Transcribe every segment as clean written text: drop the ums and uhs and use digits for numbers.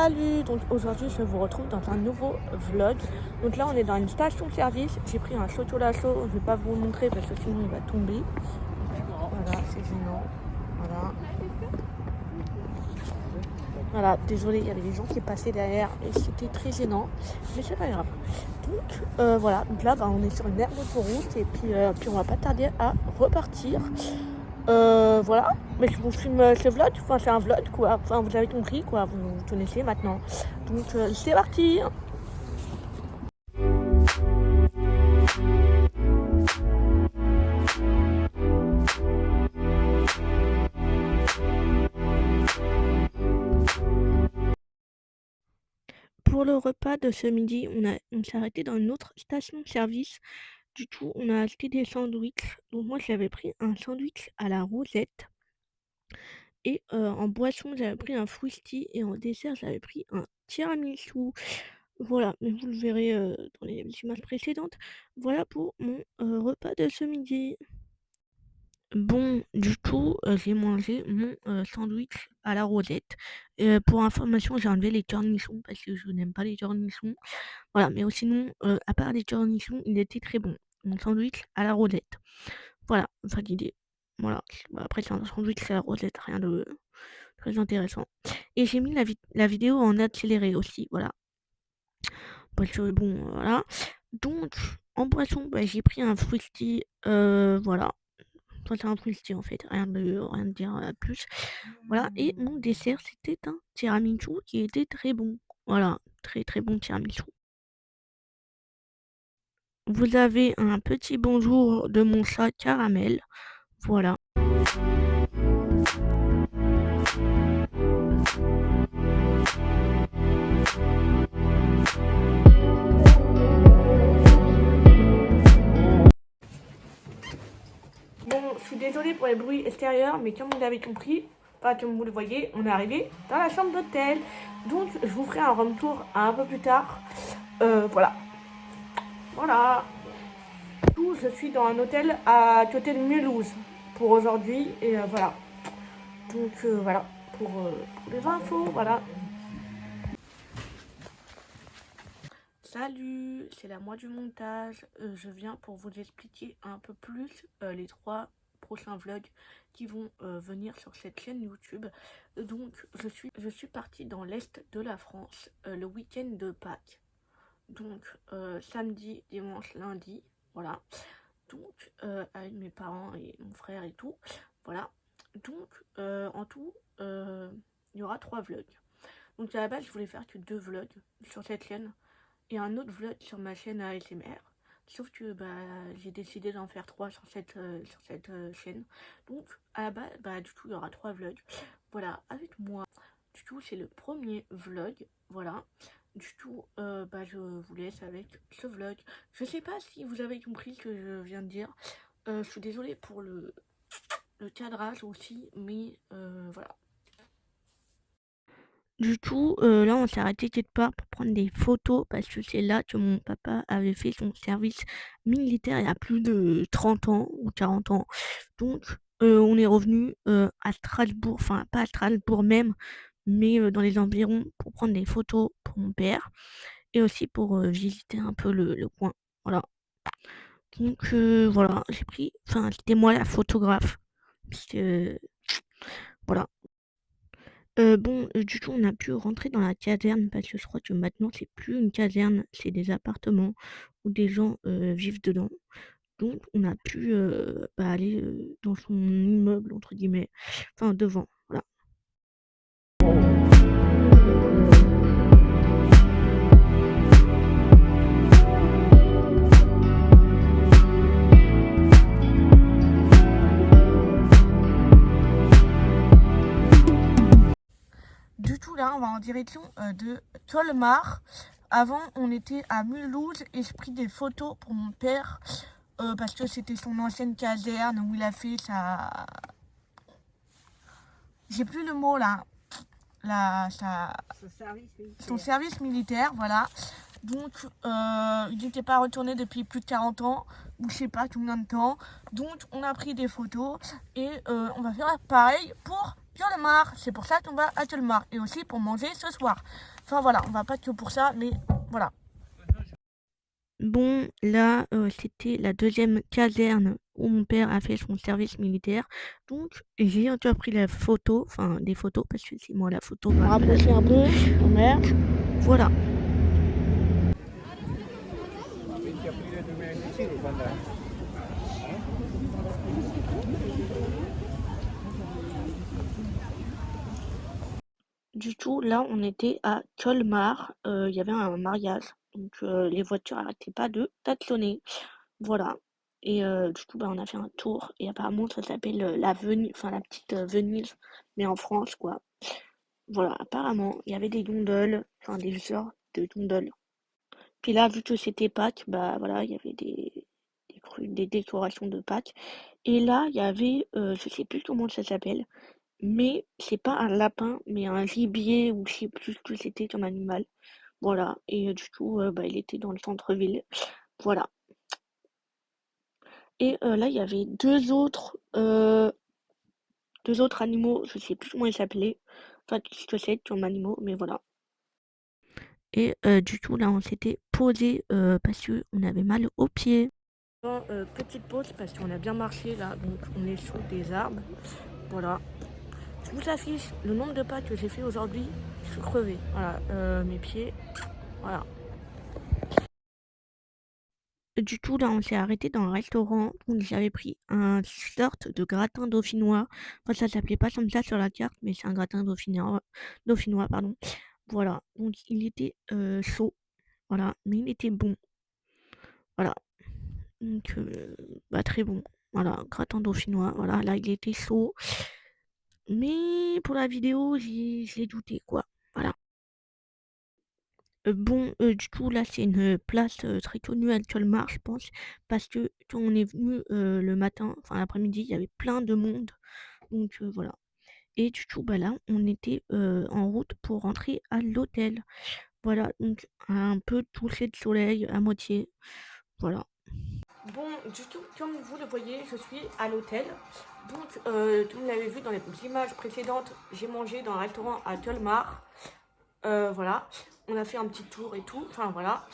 Salut, donc aujourd'hui je vous retrouve dans un nouveau vlog. Donc là on est dans une station-service, j'ai pris un chocolat chaud, je vais pas vous le montrer parce que sinon il va tomber. Voilà, c'est gênant. Voilà, désolé, il y avait des gens qui passaient derrière et c'était très gênant, mais c'est pas grave. Donc voilà, donc là on est sur une aire d'autoroute et puis on va pas tarder à repartir. Voilà, mais je vous filme ce vlog, enfin c'est un vlog quoi, enfin vous avez compris quoi, vous connaissez maintenant. Donc c'est parti. Pour le repas de ce midi, on s'est arrêté dans une autre station-service. Du coup, on a acheté des sandwichs. Donc moi j'avais pris un sandwich à la rosette. Et en boisson, j'avais pris un Fruity et en dessert, j'avais pris un tiramisu. Voilà, mais vous le verrez, dans les images précédentes. Voilà pour mon, repas de ce midi. Bon, du coup, j'ai mangé mon, sandwich à la rosette. Pour information, j'ai enlevé les cornichons parce que je n'aime pas les cornichons. Voilà, mais sinon, à part les cornichons, il était très bon. Mon sandwich à la rosette. Voilà, validé. Voilà, après c'est un sandwich à la rosette, rien de très intéressant. Et j'ai mis la vidéo en accéléré aussi, voilà. Parce que bon, voilà. Donc, en boisson, bah, j'ai pris un Fruity, voilà. Enfin, c'est un Fruity en fait, rien de dire plus. Voilà, et mon dessert, c'était un tiramisu qui était très bon. Voilà, très très bon tiramisu. Vous avez un petit bonjour de mon chat Caramel. Voilà. Bon, je suis désolée pour les bruits extérieurs, mais comme vous l'avez compris, pas comme vous le voyez, on est arrivé dans la chambre d'hôtel. Donc, je vous ferai un room tour un peu plus tard. Voilà. Voilà. Tout, je suis dans un hôtel à côté de Mulhouse pour aujourd'hui. Et voilà. Donc, voilà. Pour les infos, voilà. Salut, c'est la moi du montage. Je viens pour vous expliquer un peu plus les 3 prochains vlogs qui vont venir sur cette chaîne YouTube. Donc, je suis partie dans l'est de la France le week-end de Pâques. Donc, samedi, dimanche, lundi, voilà. Donc, avec mes parents et mon frère et tout, voilà. Donc, en tout, il y aura 3 vlogs. Donc, à la base, je voulais faire que 2 vlogs sur cette chaîne et un autre vlog sur ma chaîne ASMR. Sauf que j'ai décidé d'en faire 3 sur cette chaîne. Donc à la base, du coup, il y aura 3 vlogs. Voilà, avec moi. Du coup, c'est le premier vlog. Voilà. Du coup, je vous laisse avec ce vlog. Je sais pas si vous avez compris ce que je viens de dire. Je suis désolée pour le cadrage aussi, mais voilà. Du coup, là, on s'est arrêté quelque part pour prendre des photos parce que c'est là que mon papa avait fait son service militaire il y a plus de 30 ans ou 40 ans. Donc, on est revenu à Strasbourg, enfin pas à Strasbourg même, mais dans les environs pour prendre des photos pour mon père et aussi pour visiter un peu le coin. Voilà. Donc, voilà, enfin, c'était moi la photographe. Parce que, voilà. Bon, du coup, on a pu rentrer dans la caserne parce que je crois que maintenant c'est plus une caserne, c'est des appartements où des gens, vivent dedans. Donc on a pu, aller, dans son «immeuble» entre guillemets, enfin devant, voilà. Du tout là, on va en direction, de Colmar. Avant, on était à Mulhouse et j'ai pris des photos pour mon père, parce que c'était son ancienne caserne où il a fait sa... J'ai plus le mot là. Son service militaire, voilà. Donc, il n'était pas retourné depuis plus de 40 ans, ou je sais pas combien de temps. Donc, on a pris des photos et on va faire pareil pour Colmar. C'est pour ça qu'on va à Colmar. Et aussi pour manger ce soir. Enfin voilà, on va pas que pour ça, mais voilà. Bon, là, c'était la deuxième caserne où mon père a fait son service militaire. Donc, j'ai entrepris la photo, enfin des photos, parce que c'est moi la photo. On va rapprocher un peu, mère. Voilà. Du coup, là, on était à Colmar. Il y avait un mariage. Donc, les voitures n'arrêtaient pas de klaxonner. Voilà. Et du coup, bah, on a fait un tour. Et apparemment, ça s'appelle la Venise, enfin la petite Venise, mais en France, quoi. Voilà, apparemment, il y avait des gondoles, enfin des sortes de gondoles. Puis là, vu que c'était Pâques, bah voilà, il y avait des décorations de Pâques. Et là, il y avait, je sais plus comment ça s'appelle, mais c'est pas un lapin, mais un gibier ou je sais plus ce que c'était comme animal. Voilà, et du coup, bah, il était dans le centre-ville. Voilà. Et là, il y avait deux autres animaux, je sais plus comment ils s'appelaient. Enfin, ce que c'est comme animaux, mais voilà. Et du coup, là, on s'était posé parce qu'on avait mal aux pieds. Bon, petite pause parce qu'on a bien marché là, donc on est sous des arbres. Voilà. Je vous affiche le nombre de pas que j'ai fait aujourd'hui. Je suis crevée. Voilà, mes pieds. Voilà. Du coup, là, on s'est arrêté dans un restaurant où j'avais pris un sorte de gratin dauphinois. Enfin, ça s'appelait pas comme ça sur la carte, mais c'est un gratin dauphinois, pardon. Voilà. Donc, il était chaud. Voilà. Mais il était bon. Voilà. Donc, bah, très bon. Voilà, gratin dauphinois. Voilà, là, il était chaud. Mais pour la vidéo, j'ai douté, quoi. Voilà. Bon, du coup, là, c'est une place très connue à Colmar, je pense, parce que quand on est venu le matin, enfin l'après-midi, il y avait plein de monde. Donc, voilà. Et du coup, bah là, on était en route pour rentrer à l'hôtel. Voilà, donc un peu touché de soleil à moitié. Voilà. Bon, du coup, comme vous le voyez, je suis à l'hôtel. Donc, comme vous l'avez vu dans les images précédentes, j'ai mangé dans un restaurant à Colmar. Voilà, on a fait un petit tour et tout. Enfin, voilà.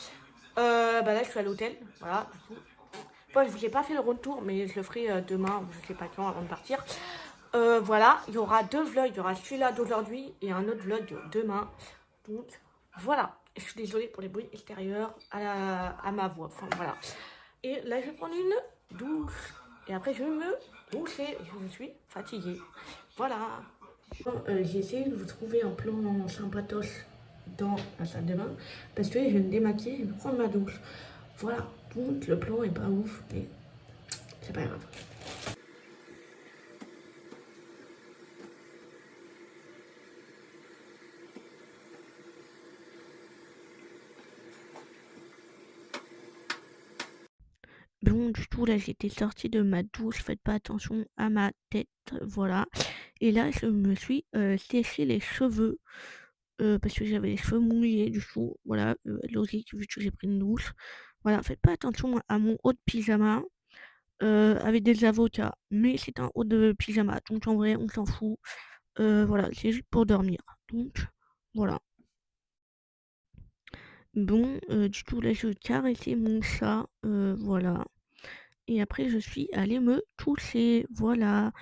Bah là, je suis à l'hôtel. Voilà, du coup. Moi, je n'ai pas fait le retour, mais je le ferai demain, ou je sais pas quand, avant de partir. Voilà, il y aura deux vlogs. Il y aura celui-là d'aujourd'hui et un autre vlog demain. Donc, voilà. Je suis désolée pour les bruits extérieurs à ma voix. Enfin, voilà. Et là, je vais prendre une douche. Et après, je vais me doucher. Je suis fatiguée. Voilà. J'ai essayé de vous trouver un plan sympatoche dans la salle de bain. Parce que je vais me démaquiller et me prendre ma douche. Voilà. Donc, le plan est pas ouf. Mais c'est pas grave. Bon, du coup, là, j'étais sortie de ma douche. Faites pas attention à ma tête. Voilà. Et là, je me suis séché les cheveux. Parce que j'avais les cheveux mouillés, du coup. Voilà. Logique, vu que j'ai pris une douche. Voilà. Faites pas attention à mon haut de pyjama. Avec des avocats. Mais c'est un haut de pyjama. Donc, en vrai, on s'en fout. Voilà. C'est juste pour dormir. Donc, voilà. Bon, du coup, là, je caressais mon chat. Voilà. Et après, je suis allée me toucher. Voilà.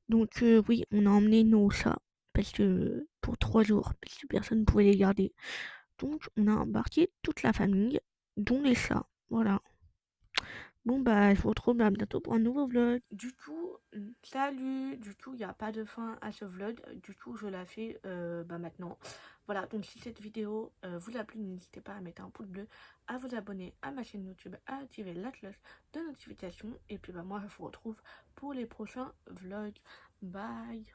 Donc, oui, on a emmené nos chats. Parce que pour 3 jours, parce que personne ne pouvait les garder. Donc, on a embarqué toute la famille, dont les chats. Voilà. Bon, bah, je vous retrouve à bientôt pour un nouveau vlog. Du coup, salut. Du coup, il n'y a pas de fin à ce vlog. Du coup, je la fais bah, maintenant. Voilà, donc si cette vidéo vous a plu, n'hésitez pas à mettre un pouce bleu, à vous abonner à ma chaîne YouTube, à activer la cloche de notification. Et puis, bah, moi, je vous retrouve pour les prochains vlogs. Bye.